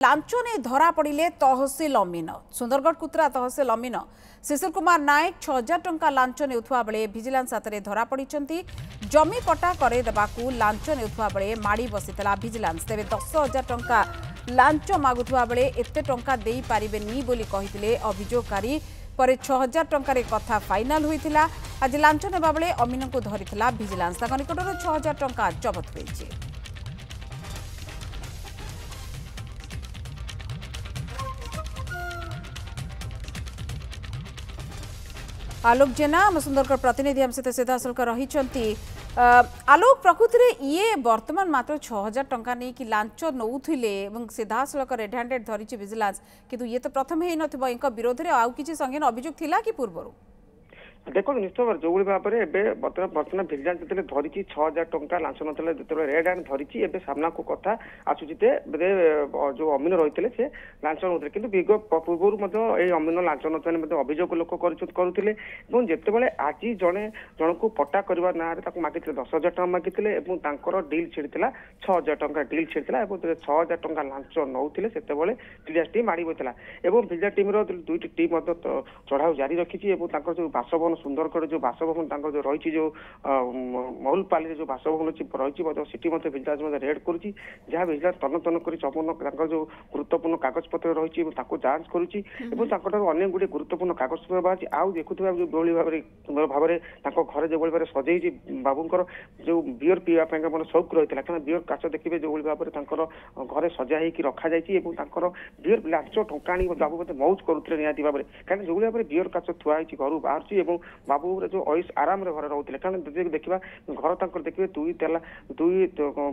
Launch ने धरा पड़े तहसिल अमीन सुंदरगढ़ कुतरा तहसिल अमीन शिशिर कुमार नायक 6,000 टंका लांच नेउथुवा बेले विजिलेंस हाथ में धरा पड़ी जमी पट्टा करदेवाकू लांच नेउथुवा बेले माड़ी बसीला विजिलेंस तेज 10,000 टंका लांच मागुवा बेले एते टंका देई पारिबेनी बोली कहिथिले अभियोगकारी पर 6,000 टंकार कथा फाइनाल होइथिला। आज लांच नेबा बेले अमीन को धरिथिला विजिलेंस ताक निकटर 6,000 टंका जबत होइछि। आलोक जेना आम सुंदरगढ़ प्रतिनिधि आम सहित सीधासलख रही। आलोक प्रकृति में ये वर्तमान मात्र 6,000 टंका नहीं कि लांच नौथिले सीधासलख रेड हैंडेड धरी विजिलेंस किंतु ये तो प्रथम ही नथिबो विरोध में आउ किछि संगीन अभियोग थिला कि पूर्व देखो निश्चय भाव जो भाव में बर्तमान विजिलेंस जो धरी 6,000 टंका लांच ना जो रेड हैंड धरी सामना को कथा आसूचे जो अमीन रही से लांच नौते कि पूर्व अमीन लांच ना अभियोग लोक करुले जितेबाला आज जन को पट्टा करने ना मागी 10,000 टका मागी डिल छिड़ा 6,000 टका डिल छिड़ा 6,000 टका लांच नौते से विजिलेंस टीम माड़ी बसला विजिलेंस टीम दुईटी टीम चढ़ाऊ जारी रखी जो बासभवन सुंदरगढ़ जो बासभवन जो रही जो महुलपाली जो बासभवन रही सिटी विजिलेंस रेड करुच्ची जहाँ विजिलेंस तन्न तन्न कर संपूर्ण जो गुरुत्वपूर्ण कागज पत्र रही जांच करुच्ची अनेक गुड़े गुरुत्वपूर्ण कागज पत्र बाहर आउ देखुवा जो सुंदर भाव में घरे जो भाव सजे बाबूर जो बियर पीवाई मन शौक रही है क्या बियर काच देखिए जो भाव में घरे सजा हो रखा जाइए बियर लांच टंका बाबू मत मौज करुले निहती भाव में कहीं जो भाव में बियर काच थुआई घर बाहर बाबू जो ऐश आराम घर रोते कारण देखा घर देखिए दुई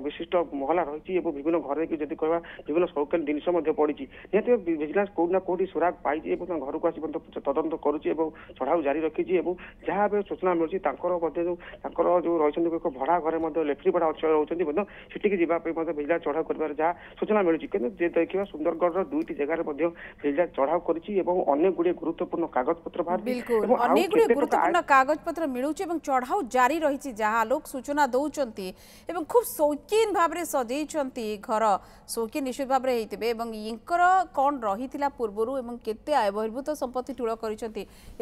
विशिष्ट महला रही विभिन्न घर जब कह विभिन्न शौकीन जिन पड़ी निहत विजिलेंस कौटना कौटी सुराग पाई घर को आसी तदंत करुच्ची चढ़ाऊ जारी रखी जहाँ सूचना मिलूँ जो रही भड़ा घरे लेफ्री भड़ा अंचल रोचे से विजिलेंस चढ़ाऊ कर जहाँ सूचना मिलूँ कि देखा सुंदरगढ़ दुईटी जगह विजिलेंस चढ़ाऊ कर गुड़े गुरुत्वपूर्ण कागज पत्र बाहर गुरुत्वपूर्ण कागज पत्र मिलूँ चढ़ाऊ जारी रही जहाँ लोक सूचना दौरान खूब शौकीन भाव में सजई घर शौकीन निश्चित भाव में होते कौन रही पूर्वर केते आय बहिर्भूत संपत्ति ठूल कर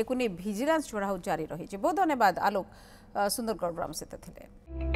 विजिलेंस चढ़ाऊ जारी रही। बहुत धन्यवाद आलोक सुंदरगढ़ सहित थे।